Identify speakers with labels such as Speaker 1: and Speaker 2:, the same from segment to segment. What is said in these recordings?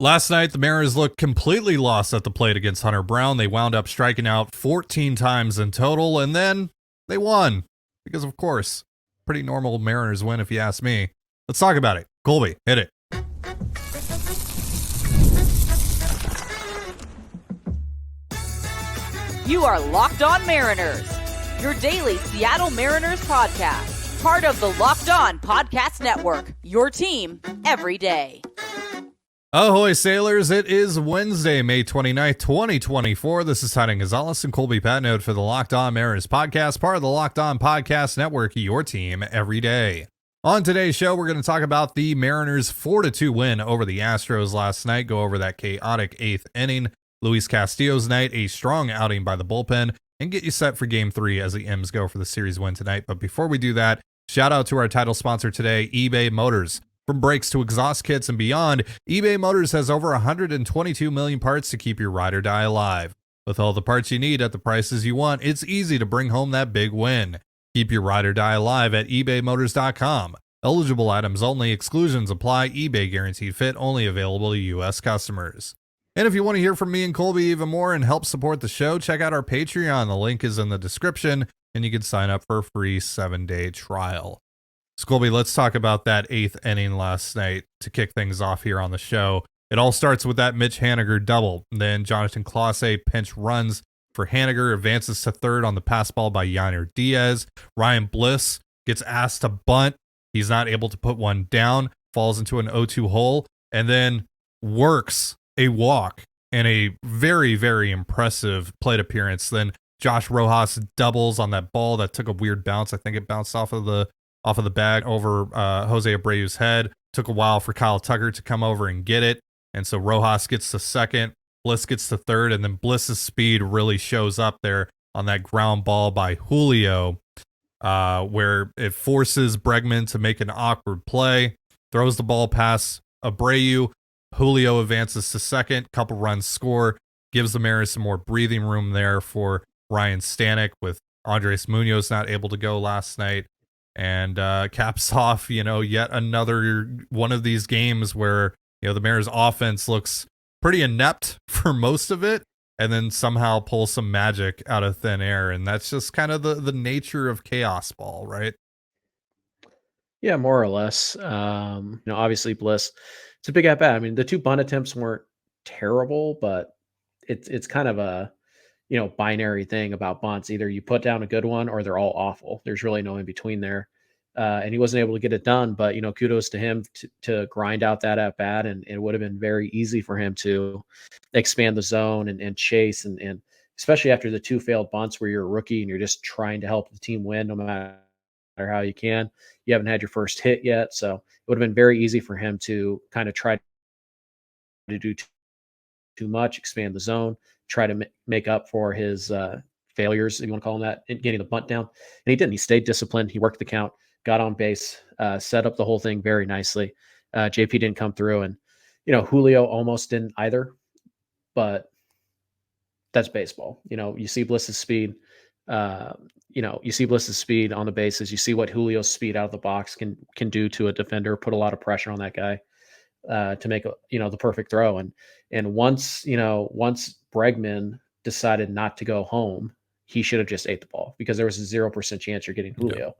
Speaker 1: Last night, the Mariners looked completely lost at the plate against Hunter Brown. They wound up striking out 14 times in total, and then they won. Because, of course, pretty normal Mariners win if you ask me. Let's talk about it. Colby, hit it.
Speaker 2: You are Locked On Mariners, your daily Seattle Mariners podcast. Part of the Locked On Podcast Network, your team every day.
Speaker 1: Ahoy, sailors. It is Wednesday, May 29th, 2024. This is Titan Gonzalez and Colby Patnode for the Locked On Mariners podcast, part of the Locked On Podcast Network, your team every day. On today's show, we're going to talk about the Mariners' 4-2 win over the Astros last night, go over that chaotic 8th inning, Luis Castillo's night, a strong outing by the bullpen, and get you set for Game 3 as the M's go for the series win tonight. But before we do that, shout out to our title sponsor today, eBay Motors. From brakes to exhaust kits and beyond, eBay Motors has over 122 million parts to keep your ride or die alive. With all the parts you need at the prices you want, it's easy to bring home that big win. Keep your ride or die alive at ebaymotors.com. Eligible items only, exclusions apply, eBay guaranteed fit, only available to U.S. customers. And if you want to hear from me and Colby even more and help support the show, check out our Patreon. The link is in the description, and you can sign up for a free 7-day trial. So Colby, let's talk about that 8th inning last night to kick things off here on the show. It all starts with that Mitch Haniger double. Then Jonathan Clase pinch runs for Haniger, advances to third on the pass ball by Yainer Diaz. Ryan Bliss gets asked to bunt. He's not able to put one down, falls into an 0-2 hole, and then works a walk and a very, very impressive plate appearance. Then Josh Rojas doubles on that ball that took a weird bounce. I think it bounced off of the bag over Jose Abreu's head. Took a while for Kyle Tucker to come over and get it. And so Rojas gets to second, Bliss gets to third, and then Bliss's speed really shows up there on that ground ball by Julio, where it forces Bregman to make an awkward play, throws the ball past Abreu. Julio advances to second, couple runs score, gives the Mariners some more breathing room there for Ryan Stanek with Andres Munoz not able to go last night. And caps off, yet another one of these games where, the Mariners offense looks pretty inept for most of it and then somehow pull some magic out of thin air. And that's just kind of the nature of chaos ball, right?
Speaker 3: Yeah, more or less. Obviously Bliss, it's a big at bat. I mean, the two bunt attempts weren't terrible, but it's kind of a, binary thing about bunts. Either you put down a good one or they're all awful. There's really no in between there. And he wasn't able to get it done, but, kudos to him to grind out that at bat. And it would have been very easy for him to expand the zone and chase. And especially after the two failed bunts where you're a rookie and you're just trying to help the team win no matter how you can. You haven't had your first hit yet. So it would have been very easy for him to kind of try to do too much, expand the zone, try to make up for his failures, if you want to call them that, in getting the bunt down. And he didn't. He stayed disciplined. He worked the count, got on base, set up the whole thing very nicely. JP didn't come through, and Julio almost didn't either. But that's baseball. You see Bliss's speed. You see Bliss's speed on the bases. You see what Julio's speed out of the box can do to a defender. Put a lot of pressure on that guy to make the perfect throw. And once Bregman decided not to go home, he should have just ate the ball because there was a 0% chance you're getting Julio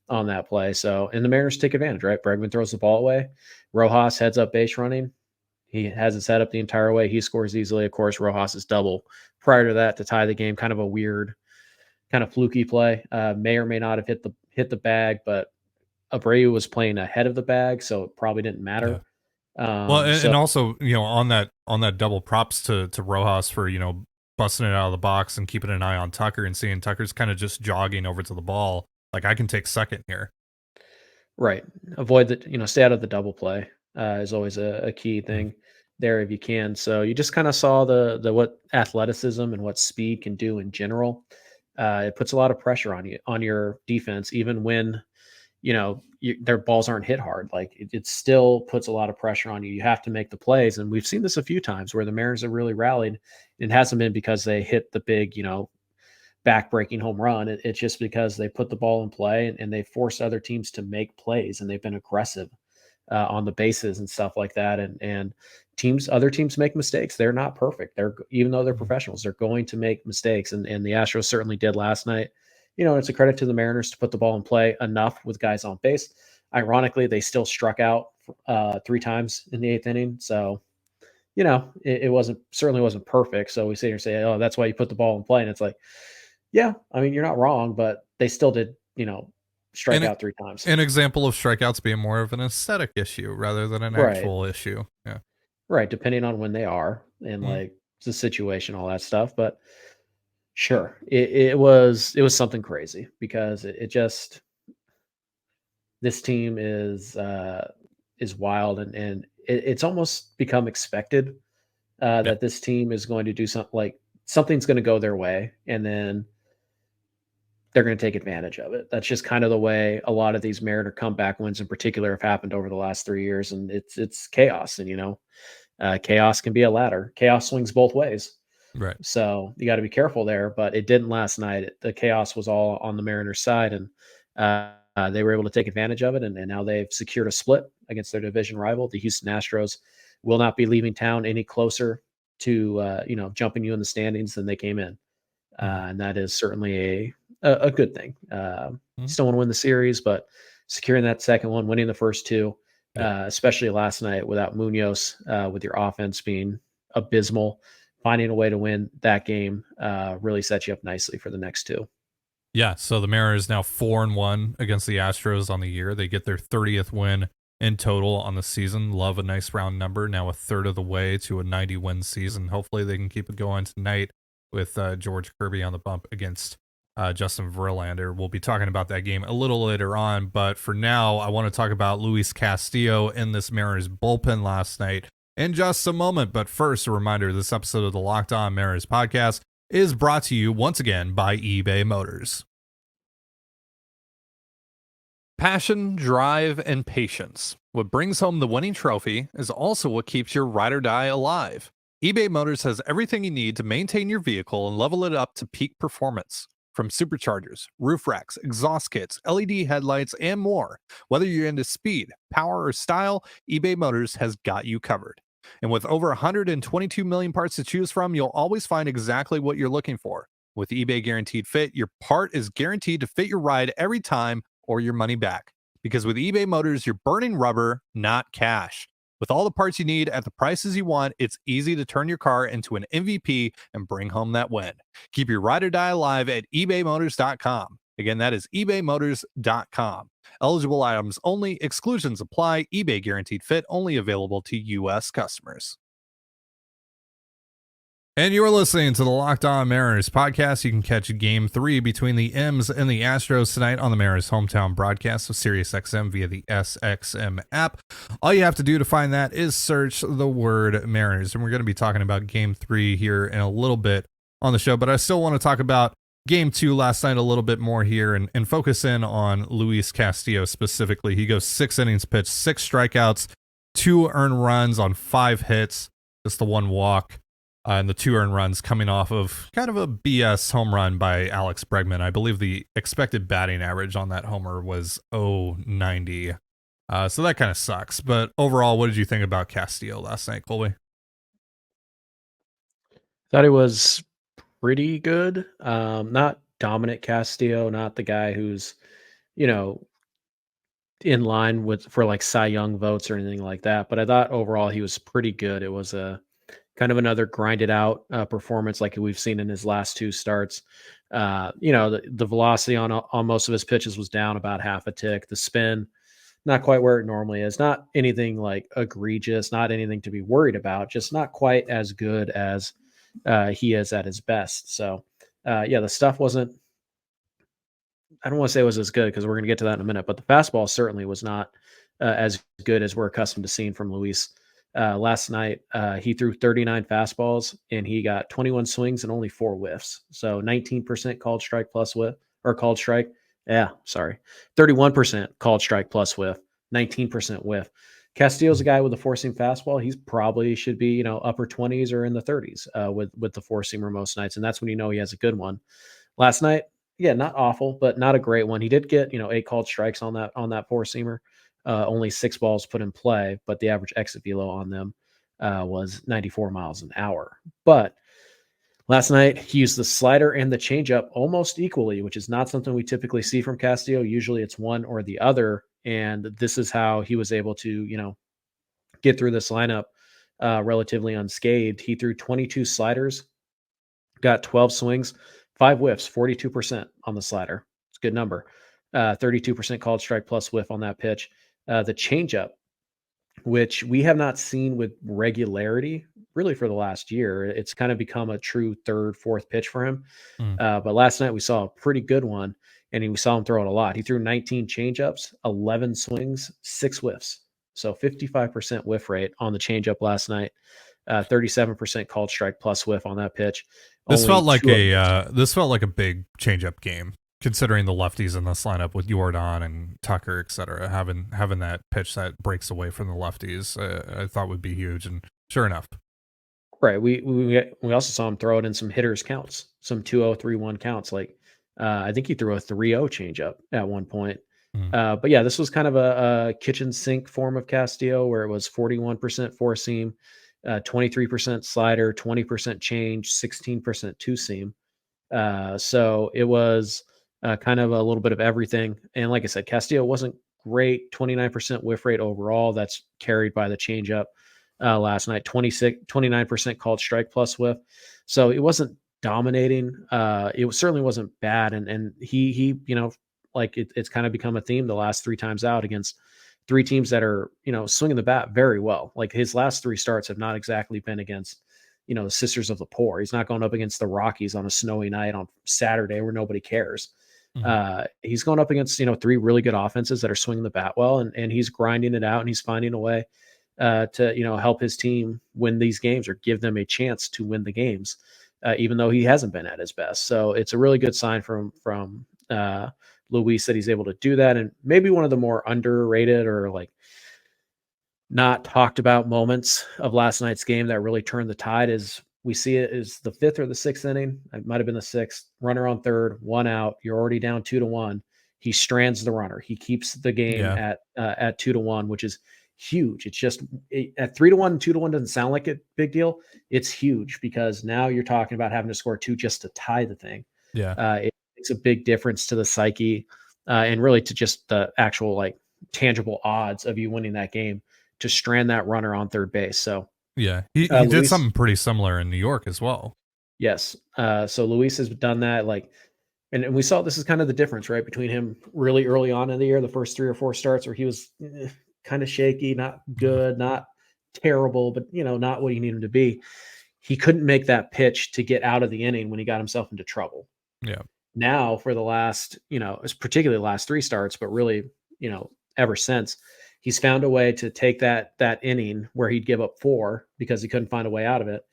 Speaker 3: on that play. So, and the Mariners take advantage, right? Bregman throws the ball away. Rojas heads up base running. He has it set up the entire way. He scores easily. Of course, Rojas' double prior to that to tie the game. Kind of a weird, kind of fluky play. May or may not have hit the bag, but Abreu was playing ahead of the bag, so it probably didn't matter.
Speaker 1: Yeah. And also, on that double, props to Rojas for, busting it out of the box and keeping an eye on Tucker and seeing Tucker's kind of just jogging over to the ball. Like, I can take second here.
Speaker 3: Right. Avoid the, stay out of the double play is always a key thing there if you can. So you just kind of saw the what athleticism and what speed can do in general. It puts a lot of pressure on your defense, even when, their balls aren't hit hard. Like it still puts a lot of pressure on you. You have to make the plays. And we've seen this a few times where the Mariners have really rallied. It hasn't been because they hit the big, back-breaking home run. It's just because they put the ball in play and they force other teams to make plays, and they've been aggressive on the bases and stuff like that. And other teams make mistakes. They're not perfect. Even though they're professionals, they're going to make mistakes. And the Astros certainly did last night. It's a credit to the Mariners to put the ball in play enough with guys on base. Ironically, they still struck out 3 times in the 8th inning. So, it certainly wasn't perfect. So we sit here and say, oh, that's why you put the ball in play. And it's like, yeah, I mean, you're not wrong, but they still did, strike out 3 times.
Speaker 1: An example of strikeouts being more of an aesthetic issue rather than an actual issue. Yeah.
Speaker 3: Right. Depending on when they are and like the situation, all that stuff. But sure, it was something crazy because it just, this team is wild and it's almost become expected that this team is going to do something, like something's going to go their way and then they're going to take advantage of it. That's just kind of the way a lot of these Mariner comeback wins in particular have happened over the last 3 years. And it's chaos. And, chaos can be a ladder. Chaos swings both ways.
Speaker 1: Right.
Speaker 3: So you got to be careful there, but it didn't last night. The chaos was all on the Mariners side and they were able to take advantage of it. And now they've secured a split against their division rival. The Houston Astros will not be leaving town any closer to, jumping you in the standings than they came in. And that is certainly a good thing. Still want to win the series, but securing that second one, winning the first 2, especially last night without Munoz, with your offense being abysmal, finding a way to win that game really sets you up nicely for the next 2.
Speaker 1: Yeah, so the Mariners now 4-1 against the Astros on the year. They get their 30th win in total on the season. Love a nice round number. Now a third of the way to a 90-win season. Hopefully they can keep it going tonight with George Kirby on the bump against Justin Verlander. We'll be talking about that game a little later on, but for now, I want to talk about Luis Castillo in this Mariners bullpen last night in just a moment. But first, a reminder, this episode of the Locked On Mariners podcast is brought to you once again by eBay Motors. Passion, drive, and patience. What brings home the winning trophy is also what keeps your ride or die alive. eBay Motors has everything you need to maintain your vehicle and level it up to peak performance. From superchargers, roof racks, exhaust kits, LED headlights, and more. Whether you're into speed, power, or style, eBay Motors has got you covered. And with over 122 million parts to choose from, you'll always find exactly what you're looking for. With eBay Guaranteed Fit, your part is guaranteed to fit your ride every time or your money back. Because with eBay Motors, you're burning rubber, not cash. With all the parts you need at the prices you want, it's easy to turn your car into an MVP and bring home that win. Keep your ride or die alive at ebaymotors.com. Again, that is ebaymotors.com. Eligible items only. Exclusions apply. eBay Guaranteed Fit only available to U.S. customers. And you are listening to the Locked On Mariners podcast. You can catch Game 3 between the M's and the Astros tonight on the Mariners hometown broadcast of SiriusXM via the SXM app. All you have to do to find that is search the word Mariners. And we're going to be talking about Game 3 here in a little bit on the show. But I still want to talk about Game 2 last night a little bit more here and focus in on Luis Castillo specifically. He goes 6 innings pitched, 6 strikeouts, 2 earned runs on 5 hits, just the 1 walk. And the 2 earned runs coming off of kind of a BS home run by Alex Bregman. I believe the expected batting average on that homer was 0.90. So that kind of sucks. But overall, what did you think about Castillo last night, Colby?
Speaker 3: Thought he was pretty good. Not dominant Castillo, not the guy who's, in line for like Cy Young votes or anything like that. But I thought overall he was pretty good. It was a kind of another grinded out performance like we've seen in his last 2 starts. The velocity on most of his pitches was down about half a tick. The spin, not quite where it normally is. Not anything like egregious, not anything to be worried about, just not quite as good as he is at his best. So, the stuff wasn't, I don't want to say it was as good because we're going to get to that in a minute, but the fastball certainly was not as good as we're accustomed to seeing from Luis. Last night, he threw 39 fastballs and he got 21 swings and only 4 whiffs. So 19% called strike plus whiff or called strike. 31% called strike plus whiff, 19% whiff. Castillo's a guy with a four-seam fastball. He's probably should be, upper 20s or in the 30s with the four-seamer most nights. And that's when he has a good one. Last night, not awful, but not a great one. He did get, 8 called strikes on that four-seamer. only 6 balls put in play, but the average exit velo on them was 94 miles an hour. But last night, he used the slider and the changeup almost equally, which is not something we typically see from Castillo. Usually it's one or the other. And this is how he was able to, get through this lineup relatively unscathed. He threw 22 sliders, got 12 swings, 5 whiffs, 42% on the slider. It's a good number. 32% called strike plus whiff on that pitch. The changeup, which we have not seen with regularity really for the last year. It's kind of become a true third, fourth pitch for him. But last night we saw a pretty good one, and we saw him throw it a lot. He threw 19 changeups, 11 swings, 6 whiffs. So 55% whiff rate on the changeup last night. 37% called strike plus whiff on that pitch.
Speaker 1: This felt like a big changeup game, considering the lefties in this lineup with Jordan and Tucker, etc. Having that pitch that breaks away from the lefties, I thought would be huge, and sure enough,
Speaker 3: right. We also saw him throw it in some hitters counts, some 2-0, 3-1 counts. Like I think he threw a 3-0 changeup at one point. But yeah, this was kind of a kitchen sink form of Castillo, where it was 41% four seam, 23% slider, 20% change, 16% two seam. So it was kind of a little bit of everything. And like I said, Castillo wasn't great. 29% whiff rate overall. That's carried by the changeup last night. 29% called strike plus whiff. So it wasn't dominating. It certainly wasn't bad. And he like it's kind of become a theme the last 3 times out against 3 teams that are, swinging the bat very well. Like his last 3 starts have not exactly been against, the Sisters of the Poor. He's not going up against the Rockies on a snowy night on Saturday where nobody cares. He's going up against, 3 really good offenses that are swinging the bat well, and he's grinding it out, and he's finding a way to, help his team win these games or give them a chance to win the games, even though he hasn't been at his best. So it's a really good sign from Luis that he's able to do that. And maybe one of the more underrated or like not talked about moments of last night's game that really turned the tide is we see it is the 5th or the 6th inning. It might've been the 6th. Runner on third, 1 out. You're already down 2-1. He strands the runner. He keeps the game at 2-1, which is huge. It's just at 3-1 and 2-1 doesn't sound like a big deal. It's huge because now you're talking about having to score 2 just to tie the thing. It makes a big difference to the psyche and really to just the actual like tangible odds of you winning that game to strand that runner on third base. So
Speaker 1: he did something pretty similar in New York as well.
Speaker 3: Yes. So Luis has done that. Like, and we saw this is kind of the difference, right, between him really early on in the year, the first 3 or 4 starts where he was kind of shaky, not good, not terrible, but not what you need him to be. He couldn't make that pitch to get out of the inning when he got himself into trouble. Now for the last, it's particularly the last 3 starts, but really, ever since, he's found a way to take that inning where he'd give up 4 because he couldn't find a way out of it.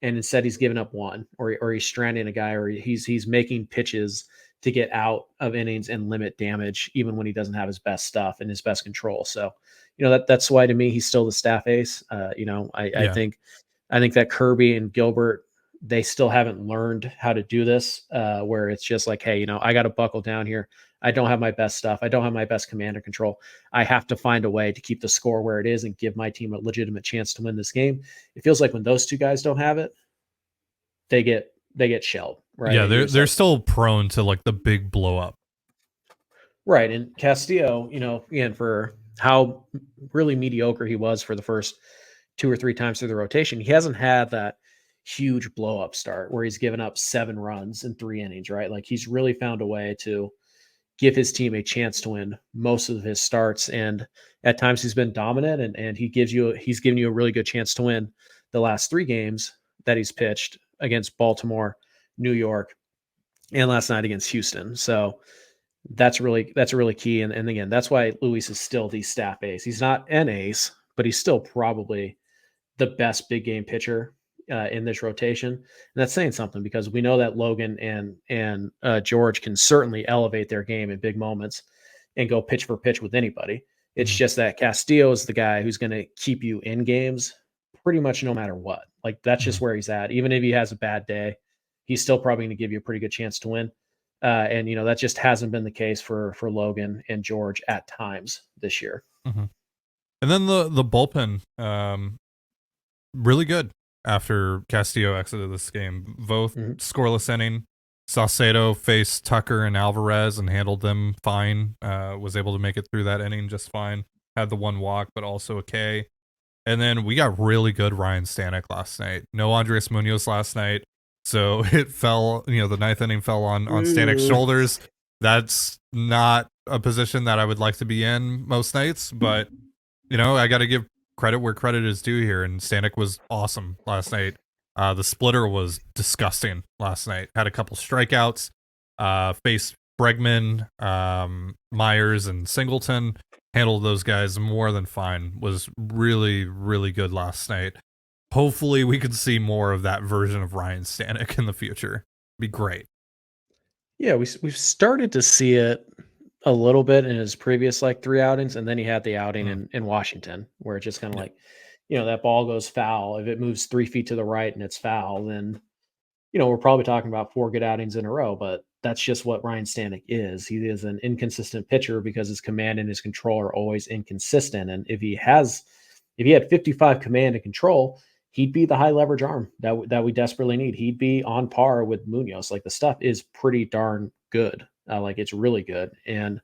Speaker 3: And instead he's giving up 1 or he's stranding a guy, or he's making pitches to get out of innings and limit damage, even when he doesn't have his best stuff and his best control. So, that's why to me, he's still the staff ace. I think that Kirby and Gilbert, they still haven't learned how to do this, where it's just like, hey, I got to buckle down here. I don't have my best stuff. I don't have my best command or control. I have to find a way to keep the score where it is and give my team a legitimate chance to win this game. It feels like when those 2 guys don't have it, they get shelled, right?
Speaker 1: Yeah, they're still prone to like the big blow up.
Speaker 3: Right. And Castillo, again, for how really mediocre he was for the first 2 or 3 times through the rotation, he hasn't had that huge blow up start where he's given up 7 runs in 3 innings, right? Like he's really found a way to give his team a chance to win most of his starts. And at times he's been dominant and he's given you a really good chance to win the last 3 games that he's pitched against Baltimore, New York, and last night against Houston. So that's really key. And again, that's why Luis is still the staff ace. He's not an ace, but he's still probably the best big game pitcher in this rotation. And that's saying something because we know that Logan and George can certainly elevate their game in big moments and go pitch for pitch with anybody. It's just that Castillo is the guy who's going to keep you in games pretty much no matter what. Like that's just where he's at. Even if he has a bad day, he's still probably going to give you a pretty good chance to win. And that just hasn't been the case for Logan and George at times this year.
Speaker 1: Mm-hmm. And then the bullpen, really good after Castillo exited this game. Both
Speaker 3: Mm-hmm.
Speaker 1: scoreless inning. Saucedo faced Tucker and Alvarez and handled them fine. Was able to make it through that inning just fine. Had the one walk, but also a K. And then we got really good Ryan Stanek last night. No Andres Munoz last night. So it fell, the ninth inning fell on Stanek's shoulders. That's not a position that I would like to be in most nights, but I got to give credit where credit is due here. And Stanek was awesome last night. The splitter was disgusting last night. Had a couple strikeouts. Faced Bregman, Myers, and Singleton. Handled those guys more than fine. Was really, really good last night. Hopefully, we can see more of that version of Ryan Stanek in the future. Be great.
Speaker 3: Yeah, we've started to see it a little bit in his previous like 3 outings, and then he had the outing in Washington where it just kind of
Speaker 1: Yeah.
Speaker 3: like, that ball goes foul. If it moves 3 feet to the right and it's foul, then we're probably talking about 4 good outings in a row. But that's just what Ryan Stanek is. He is an inconsistent pitcher because his command and his control are always inconsistent. And if he had 55 command and control, he'd be the high leverage arm that we desperately need. He'd be on par with Munoz. Like the stuff is pretty darn good. Like it's really good. And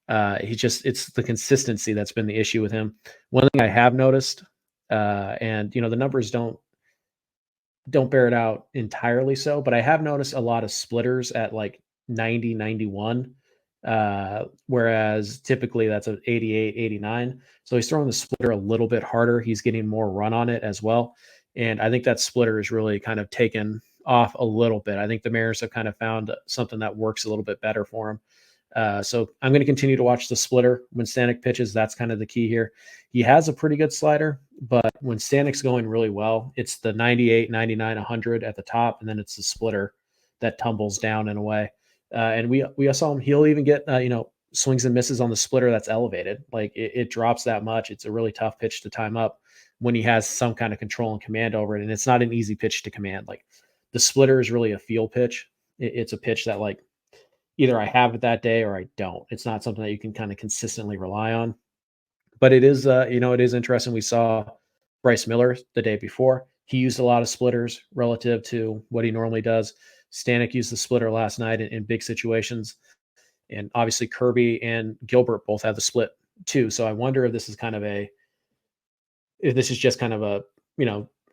Speaker 3: it's the consistency that's been the issue with him. One thing I have noticed, and the numbers don't bear it out entirely so, but I have noticed a lot of splitters at like 90, 91. Whereas typically that's an 88, 89. So he's throwing the splitter a little bit harder. He's getting more run on it as well. And I think that splitter is really kind of taken off a little bit. I think the Mariners have kind of found something that works a little bit better for him. So I'm going to continue to watch the splitter when Stanek pitches. That's kind of the key here. He has a pretty good slider, but when Stanek's going really well, it's the 98, 99, 100 at the top, and then it's the splitter that tumbles down in a way. And we saw him. He'll even get swings and misses on the splitter that's elevated. Like it drops that much. It's a really tough pitch to time up when he has some kind of control and command over it. And it's not an easy pitch to command. Like the splitter is really a feel pitch. It's a pitch that like either I have it that day or I don't. It's not something that you can kind of consistently rely on. But it is, it is interesting. We saw Bryce Miller the day before. He used a lot of splitters relative to what he normally does. Stanek used the splitter last night in big situations. And obviously Kirby and Gilbert both have the split too. So I wonder if this is just kind of a,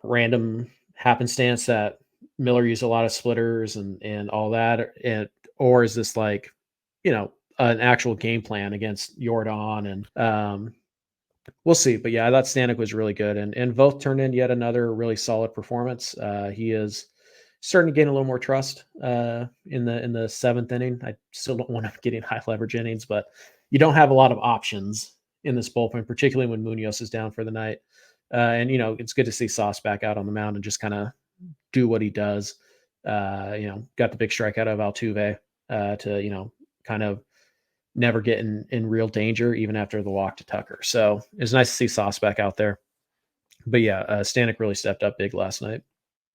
Speaker 3: random happenstance that Miller used a lot of splitters and all that. Or is this like, an actual game plan against Jordan? And we'll see. But yeah, I thought Stanek was really good. And Voth turned in yet another really solid performance. He is starting to gain a little more trust in the 7th inning. I still don't want him getting high leverage innings, but you don't have a lot of options in this bullpen, particularly when Munoz is down for the night. And it's good to see Sauce back out on the mound and just kind of do what he does. Got the big strikeout of Altuve to kind of never get in real danger even after the walk to Tucker. So it's nice to see Sauce back out there. But yeah, Stanek really stepped up big last night.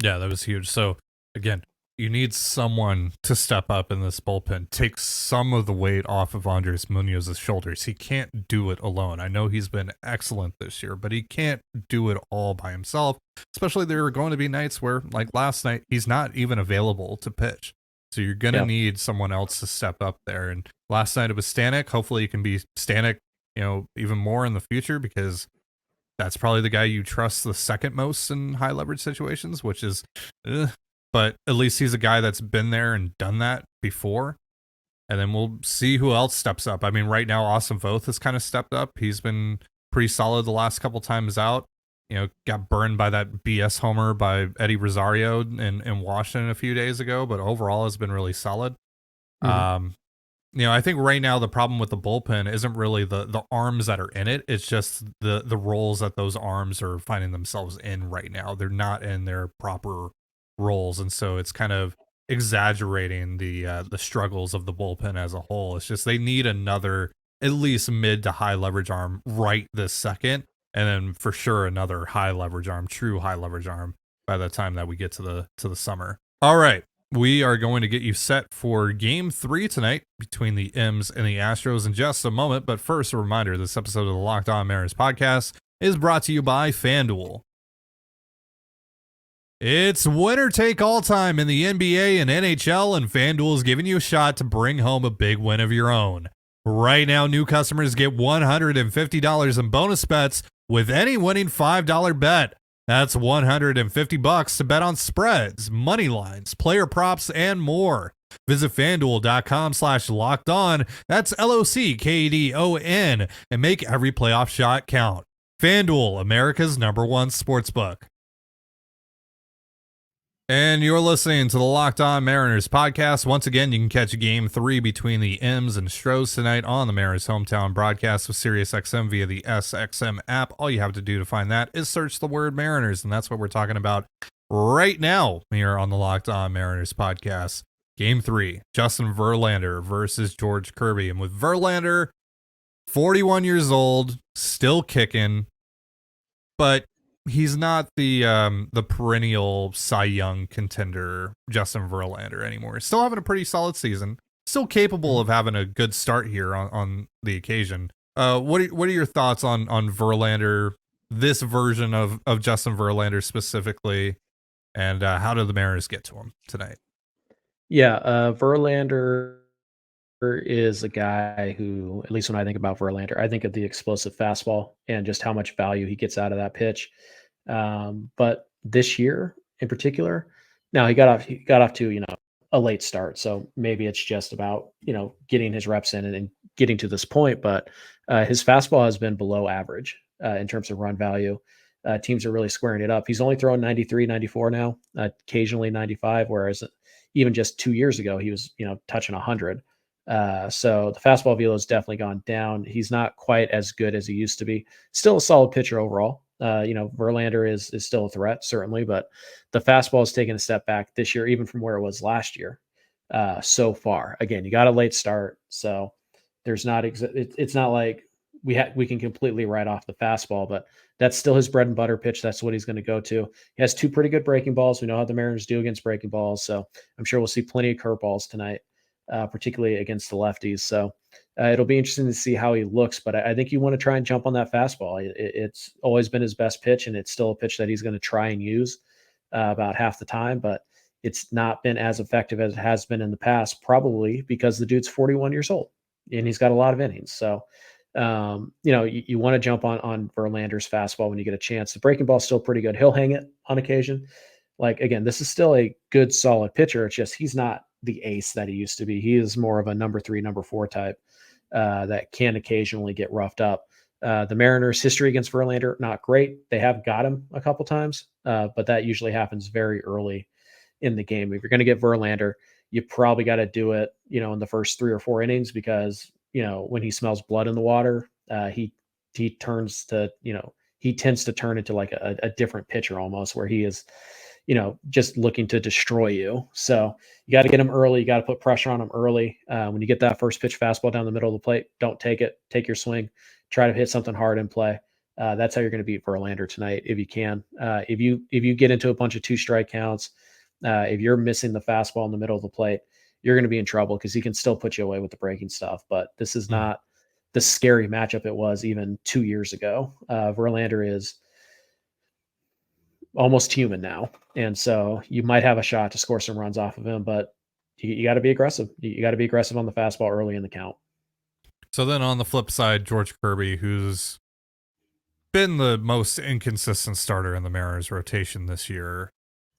Speaker 1: Yeah, that was huge. So again, you need someone to step up in this bullpen, take some of the weight off of Andres Munoz's shoulders. He can't do it alone. I know he's been excellent this year, but he can't do it all by himself, especially there are going to be nights where, like last night, he's not even available to pitch. So you're going to need someone else to step up there. And last night it was Stanek. Hopefully it can be Stanek, even more in the future, because that's probably the guy you trust the second most in high leverage situations, which is, but at least he's a guy that's been there and done that before. And then we'll see who else steps up. I mean, right now, Austin Voth has kind of stepped up. He's been pretty solid the last couple times out. Got burned by that BS homer by Eddie Rosario in Washington a few days ago, but overall has been really solid. Mm-hmm. I think right now the problem with the bullpen isn't really the arms that are in it. It's just the roles that those arms are finding themselves in right now. They're not in their proper roles, and so it's kind of exaggerating the struggles of the bullpen as a whole. It's just they need another at least mid to high leverage arm right this second. And then for sure another high leverage arm, true high leverage arm by the time that we get to the summer. All right. We are going to get you set for game 3 tonight between the M's and the Astros in just a moment. But first, a reminder, this episode of the Locked On Mariners podcast is brought to you by FanDuel. It's winner take all time in the NBA and NHL, and FanDuel is giving you a shot to bring home a big win of your own. Right now, new customers get $150 in bonus bets with any winning $5 bet. That's $150 to bet on spreads, money lines, player props, and more. Visit FanDuel.com/lockedon. That's LOCKEDON, and make every playoff shot count. FanDuel, America's #1 sportsbook. And you're listening to the Locked On Mariners podcast. Once again, you can catch game 3 between the M's and Astros tonight on the Mariners hometown broadcast with SiriusXM via the SXM app. All you have to do to find that is search the word Mariners, and that's what we're talking about right now here on the Locked On Mariners podcast. Game 3, Justin Verlander versus George Kirby. And with Verlander, 41 years old, still kicking, but he's not the perennial Cy Young contender Justin Verlander anymore. Still having a pretty solid season. Still capable of having a good start here on the occasion. What are your thoughts on Verlander, this version of Justin Verlander specifically, and how did the Mariners get to him tonight?
Speaker 3: Yeah, Verlander is a guy who, at least when I think about Verlander, I think of the explosive fastball and just how much value he gets out of that pitch. But this year in particular, now he got off to, a late start. So maybe it's just about, getting his reps in and getting to this point, but his fastball has been below average in terms of run value. Teams are really squaring it up. He's only throwing 93, 94 now, occasionally 95, whereas even just 2 years ago, he was, touching 100. So the fastball velo has definitely gone down. He's not quite as good as he used to be. Still a solid pitcher overall. Verlander is still a threat, certainly, but the fastball has taken a step back this year, even from where it was last year. So far, again, you got a late start, so there's not. It's not like we can completely write off the fastball, but that's still his bread and butter pitch. That's what he's going to go to. He has 2 pretty good breaking balls. We know how the Mariners do against breaking balls, so I'm sure we'll see plenty of curveballs tonight. Particularly against the lefties. So it'll be interesting to see how he looks, but I think you want to try and jump on that fastball. It's always been his best pitch, and it's still a pitch that he's going to try and use about half the time, but it's not been as effective as it has been in the past, probably because the dude's 41 years old and he's got a lot of innings. So, you want to jump on Verlander's fastball when you get a chance. The breaking ball is still pretty good. He'll hang it on occasion. Like, again, this is still a good, solid pitcher. It's just he's not the ace that he used to be. He is more of a number 3, number 4 type that can occasionally get roughed up. The Mariners' history against Verlander, not great. They have got him a couple times, but that usually happens very early in the game. If you're going to get Verlander, you probably got to do it, in the first 3 or 4 innings because, when he smells blood in the water, he tends to turn into like a different pitcher almost, where he is, just looking to destroy you. So you got to get him early. You got to put pressure on him early. When you get that first pitch fastball down the middle of the plate, don't take it. Take your swing. Try to hit something hard in play. That's how you're going to beat Verlander tonight if you can. If you get into a bunch of 2-strike counts, if you're missing the fastball in the middle of the plate, you're going to be in trouble because he can still put you away with the breaking stuff. But this is not the scary matchup it was even 2 years ago. Verlander is almost human now. And so you might have a shot to score some runs off of him, but you got to be aggressive. You got to be aggressive on the fastball early in the count.
Speaker 1: So then on the flip side, George Kirby, who's been the most inconsistent starter in the Mariners rotation this year.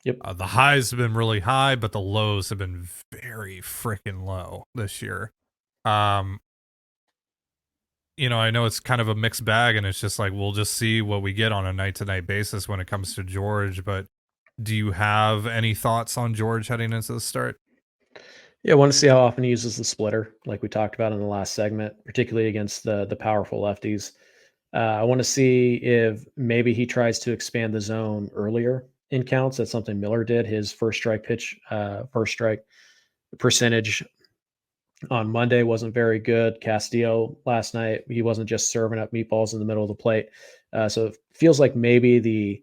Speaker 3: Yep.
Speaker 1: The highs have been really high, but the lows have been very freaking low this year. I know it's kind of a mixed bag, and it's just like, we'll just see what we get on a night-to-night basis when it comes to George. But do you have any thoughts on George heading into the start?
Speaker 3: Yeah, I want to see how often he uses the splitter, like we talked about in the last segment, particularly against the powerful lefties. I want to see if maybe he tries to expand the zone earlier in counts. That's something Miller did. His first strike percentage on Monday wasn't very good. Castillo last night, he wasn't just serving up meatballs in the middle of the plate. So it feels like maybe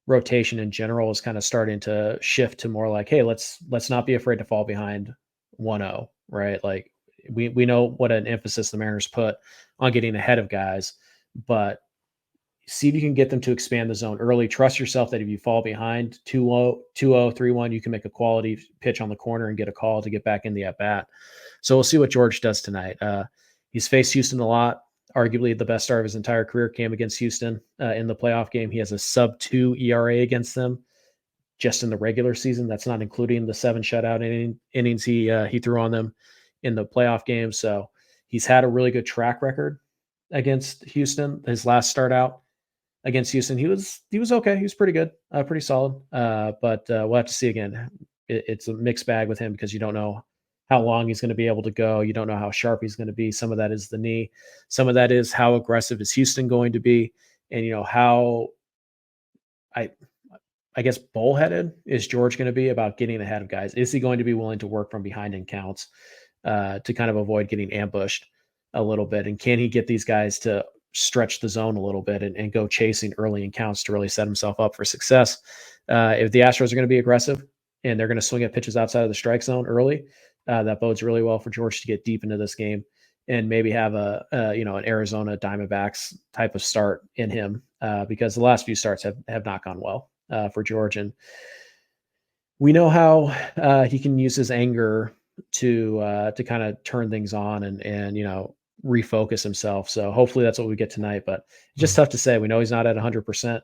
Speaker 3: rotation in general is kind of starting to shift to more like, hey, let's not be afraid to fall behind 1-0, right? Like we know what an emphasis the Mariners put on getting ahead of guys, but see if you can get them to expand the zone early. Trust yourself that if you fall behind 2-0, 2-0, 3-1, you can make a quality pitch on the corner and get a call to get back in the at bat. So we'll see what George does tonight. He's faced Houston a lot. Arguably the best start of his entire career came against Houston in the playoff game. He has a sub-2 ERA against them just in the regular season. That's not including the 7 shutout innings he threw on them in the playoff game. So he's had a really good track record against Houston. His last start out against Houston, he was okay. He was pretty good, pretty solid. But we'll have to see again. It's a mixed bag with him because you don't know how long he's going to be able to go. You don't know how sharp he's going to be. Some of that is the knee. Some of that is how aggressive is Houston going to be, and how I guess bullheaded is George going to be about getting ahead of guys. Is he going to be willing to work from behind in counts to kind of avoid getting ambushed a little bit? And can he get these guys to stretch the zone a little bit and go chasing early in counts to really set himself up for success? If the Astros are going to be aggressive and they're going to swing at pitches outside of the strike zone early, that bodes really well for George to get deep into this game and maybe have an Arizona Diamondbacks type of start in him because the last few starts have not gone well for George. And we know how he can use his anger to kind of turn things on and refocus himself. So hopefully that's what we get tonight, but it's just tough to say. We know he's not at 100%.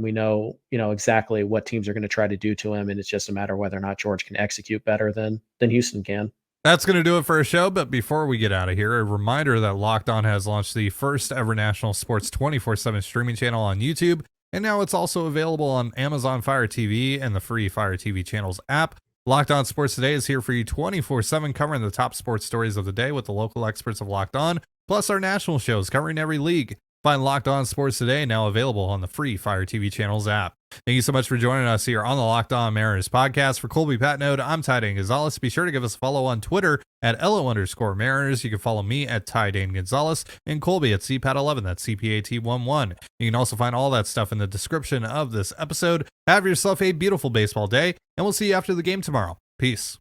Speaker 3: We know, exactly what teams are going to try to do to him. And it's just a matter of whether or not George can execute better than Houston can.
Speaker 1: That's going to do it for our show. But before we get out of here, a reminder that Locked On has launched the first ever national sports 24/7 streaming channel on YouTube. And now it's also available on Amazon Fire TV and the free Fire TV channels app. Locked On Sports Today is here for you 24/7, covering the top sports stories of the day with the local experts of Locked On, plus our national shows covering every league. Find Locked On Sports Today now available on the free Fire TV channels app. Thank you so much for joining us here on the Locked On Mariners podcast. For Colby Patnode, I'm Ty Dane Gonzalez. Be sure to give us a follow on Twitter at @LO_Mariners. You can follow me at Ty Dane Gonzalez and Colby at CPAT11. That's CPAT11. You can also find all that stuff in the description of this episode. Have yourself a beautiful baseball day, and we'll see you after the game tomorrow. Peace.